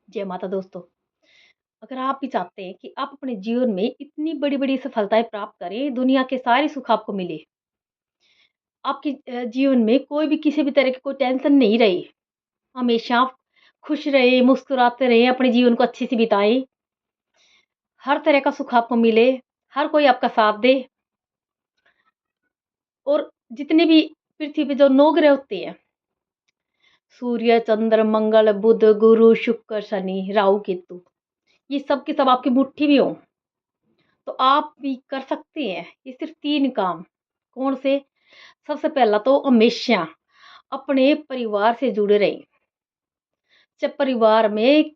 जय माता दोस्तों। अगर आप भी चाहते हैं कि आप अपने जीवन में इतनी बड़ी-बड़ी सफलताएँ प्राप्त करें, दुनिया के सारे सुख आपको मिले, आपके जीवन में कोई भी किसी भी तरह की कोई टेंशन नहीं रहे, हमेशा आप खुश रहें, मुस्कुराते रहें, अपने जीवन को अच्छे से बिताएँ, हर तरह का सुख आपको मिले, हर कोई आपका साथ दे और जितने भी पृथ्वी पे जो 9 ग्रह होते हैं, सूर्य, चंद्र, मंगल, बुध, गुरु, शुक्र, शनि, राहु, केतु, ये सब के सब आपकी मुट्ठी में हों, तो आप भी कर सकते हैं। ये सिर्फ़ 3 काम। कौन से? सबसे पहला तो हमेशा अपने परिवार से जुड़े रहें। जब परिवार में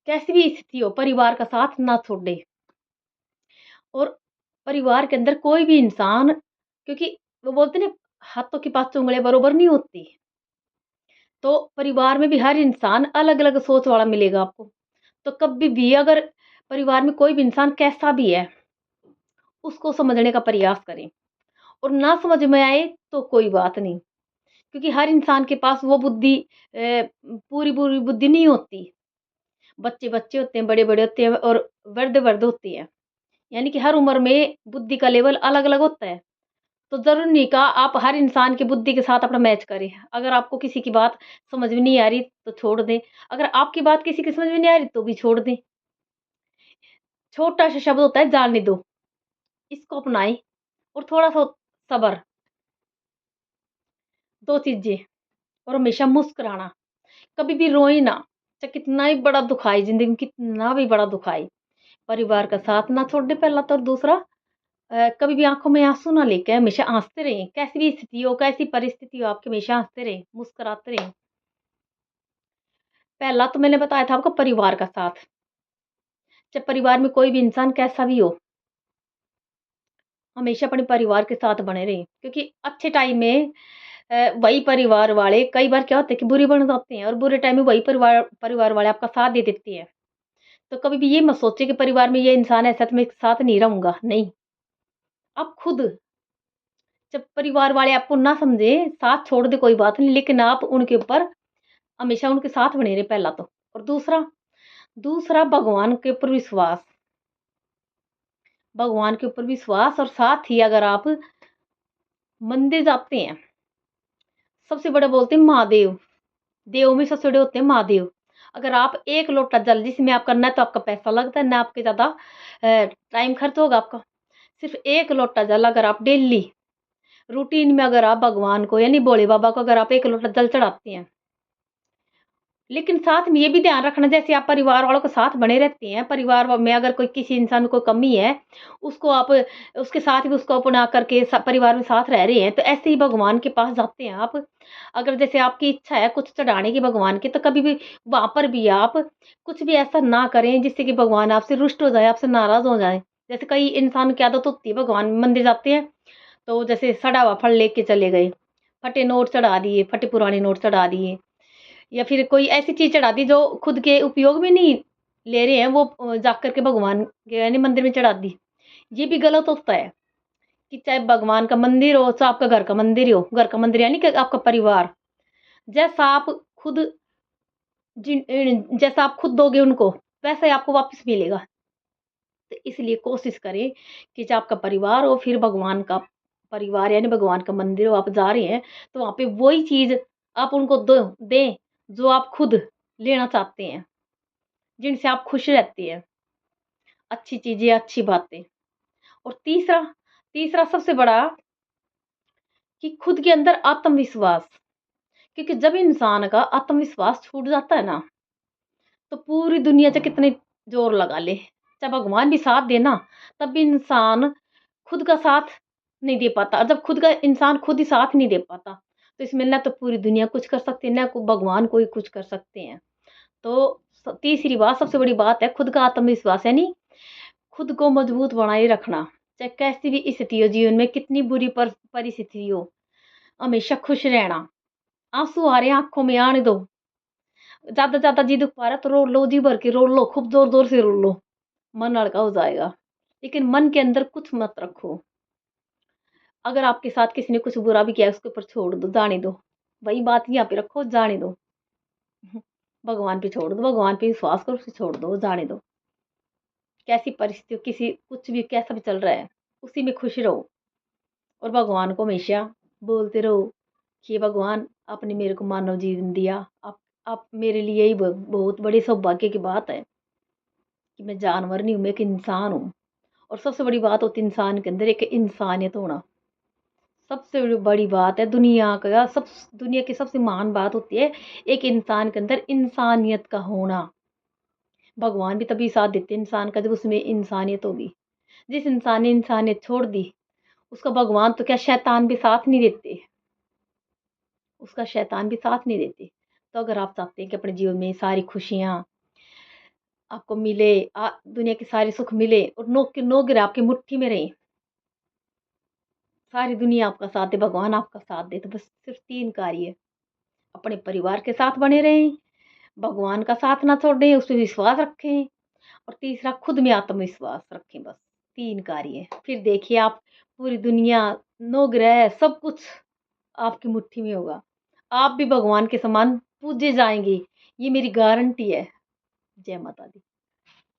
कैसी भी स्थिति हो, परिवार का साथ ना छोड़ें और परिवार के अंदर कोई भी इंसान, क्योंकि वो बोलते हैं ना, हाथों के पास उँगलियाँ बराबर नहीं होती। तो परिवार में भी हर इंसान अलग-अलग सोच वाला मिलेगा आपको। तो कभी भी अगर परिवार में कोई भी इंसान कैसा भी है, उसको समझने का प्रयास करें और ना समझ में आए तो कोई बात नहीं। क्योंकि हर इंसान के पास वो बुद्धि पूरी-पूरी बुद्धि नहीं होती। बच्चे-बच्चे होते हैं, बड़े-बड़े होते हैं और वृद्ध-वृद्ध होती है। यानी कि हर उम्र में बुद्धि का लेवल अलग-अलग होता है। तो ज़रूरी नहीं का आप हर इंसान की बुद्धि के साथ अपना मैच करें। अगर आपको किसी की बात समझ में नहीं आ रही तो छोड़ दें। अगर आपकी बात किसी की समझ में नहीं आ रही तो भी छोड़ दें। छोटा-सा शब्द होता है जाने दो, इसको अपनाएँ और थोड़ा-सा सब्र, 2 चीज़ें और हमेशा मुस्कुराना। कभी भी रोई ना, चाहे कितना ही बड़ा दुःख आए ज़िंदगी में, कितना भी बड़ा दुःख आए, परिवार का साथ ना छोड़े पहला तो, और दूसरा कभी भी आँखों में आँसू ना लेके हमेशा हँसते रहें। कैसी भी स्थिति हो, कैसी परिस्थिति हो आपकी, हमेशा हँसते रहें, मुस्कुराते रहें। पहला तो मैंने बताया था आपको परिवार का साथ, चाहे परिवार में कोई भी इंसान कैसा भी हो, हमेशा अपने परिवार के साथ बने रहें। क्योंकि अच्छे टाइम में वही परिवार वाले कई बार क्या होता है कि बुरे बन जाते हैं और बुरे टाइम में वही परिवार परिवार वाले आपका साथ दे देते हैं। तो कभी भी ये मत सोचिए कि परिवार में ये इंसान ऐसा है तो मैं इसके साथ नहीं रहूँगा, नहीं। आप खुद, जब परिवार वाले आपको ना समझे, साथ छोड़ दे कोई बात नहीं, लेकिन आप उनके ऊपर हमेशा उनके साथ बने रहे पहला तो। और दूसरा दूसरा भगवान के ऊपर विश्वास, भगवान के ऊपर विश्वास और साथ ही अगर आप मंदिर जाते हैं, सबसे बड़ा बोलते हैं महादेव, देव में सबसे बड़े होते हैं महादेव। अगर आप 1 लोटा जल जिसमें आप करना है तो आपका पैसा लगता है, ना आपके ज़्यादा टाइम खर्च होगा आपका। सिर्फ़ 1 लोटा जल अगर आप डेली रूटीन में अगर आप भगवान को यानी भोले बाबा को अगर आप 1 लोटा जल चढ़ाते हैं, लेकिन साथ में ये भी ध्यान रखना, जैसे आप परिवार वालों के साथ बने रहते हैं, परिवार व में अगर कोई किसी इंसान को कमी है, उसको आप उसके साथ भी उसको अपना करके परिवार में साथ रह रहे हैं, तो ऐसे ही भगवान के पास जाते हैं आप। अगर जैसे आपकी इच्छा है कुछ चढ़ाने की भगवान की, तो कभी भी वहाँ पर भी आप कुछ भी ऐसा ना करें जिससे कि भगवान आपसे रुष्ट हो जाए, आपसे नाराज़ हो जाएँ। जैसे कई इंसान की आदत होती है, भगवान मंदिर जाते हैं, तो जैसे सड़ा हुआ फल लेके चले गए, फटे नोट चढ़ा दिए, फटे पुराने नोट चढ़ा दिए। या फिर कोई ऐसी चीज़ चढ़ा दी जो खुद के उपयोग में नहीं ले रहे हैं, वो जा कर के भगवान के यानी मंदिर में चढ़ा दी। ये भी गलत होता है कि चाहे भगवान का मंदिर हो, चाहे आपका घर का मंदिर ही हो। घर का मंदिर यानी कि आपका परिवार। जैसा आप खुद जैसा आप खुद दोगे उनको, वैसा ही आपको वापस मिलेगा। तो इसलिए कोशिश करें कि जो आपका परिवार हो, फिर भगवान का परिवार यानी भगवान का मंदिर हो, आप जा रहे हैं, तो वहाँ पे वही चीज़ आप उनको दो दें, जो आप खुद लेना चाहते हैं। जिनसे आप खुश रहती हैं, अच्छी चीज़ें, अच्छी बातें। और तीसरा तीसरा सबसे बड़ा कि खुद के अंदर आत्मविश्वास, क्योंकि जब इंसान का आत्मविश्वास छूट जाता है ना, तो पूरी दुनिया चाहे कितने ज़ोर लगा ले, चाहे भगवान भी साथ दे ना, तब भी इंसान खुद का साथ नहीं दे पाता। और जब खुद का इंसान खुद ही साथ नहीं दे पाता, तो इसमें ना तो पूरी दुनिया कुछ कर सकती है, ना भगवान कोई कुछ कर सकते हैं। तो तीसरी बात, सबसे बड़ी बात है खुद का आत्मविश्वास, यानी खुद को मजबूत बनाए रखना, चाहे कैसी भी स्थिति हो जीवन में, कितनी बुरी परिस्थिति हो, हमेशा खुश रहना। आँसू आ रहे हैं आँखों में आने दो, ज़्यादा जी दुःख पा रहा है तो रो लो, जी भर के रो लो, खूब ज़ोर-ज़ोर से रो लो, मन हल्का हो जाएगा। लेकिन मन के अंदर कुछ मत रखो। अगर आपके साथ किसी ने कुछ बुरा भी किया है उसके ऊपर छोड़ दो, जाने दो। वही बात यहाँ पे रखो, जाने दो। भगवान पे छोड़ दो, भगवान पे विश्वास करो, उसे छोड़ दो, जाने दो। कैसी परिस्थिति हो, किसी कुछ भी कैसा भी चल रहा है, उसी में खुश रहो और भगवान को हमेशा बोलते रहो कि भगवान आपने मेरे को मानव जीवन दिया। आप मेरे लिए ही बहुत बड़ी सौभाग्य की बात है कि मैं जानवर नहीं हूँ, मैं एक इंसान हूँ। और सबसे बड़ी बात होती है इंसान के अंदर एक इंसानियत होना। सबसे बड़ी बात है दुनिया की सबसे महान बात होती है एक इंसान के अंदर इंसानियत का होना। भगवान भी तभी साथ देते हैं इंसान का जब उसमें इंसानियत होगी। जिस इंसान ने इंसानियत छोड़ दी, उसका भगवान तो क्या शैतान भी साथ नहीं देते, उसका शैतान भी साथ नहीं देते। तो अगर आप चाहते हैं कि अपने जीवन में सारी खुशियाँ आपको मिले, दुनिया के सारे सुख मिले और नो के नो गिरे आपकी मुट्ठी में रहें, सारी दुनिया आपका साथ दे, भगवान आपका साथ दे, तो बस सिर्फ 3 कार्य है। अपने परिवार के साथ बने रहें, भगवान का साथ ना छोड़ें, उस पे विश्वास रखें और तीसरा खुद में आत्मविश्वास रखें, बस 3 कार्य है। फिर देखिए आप पूरी दुनिया, नो ग्रह सब कुछ आपकी मुट्ठी में होगा। आप भी भगवान के समान पूजे जाएँगे, ये मेरी गारंटी है। जय माता दी।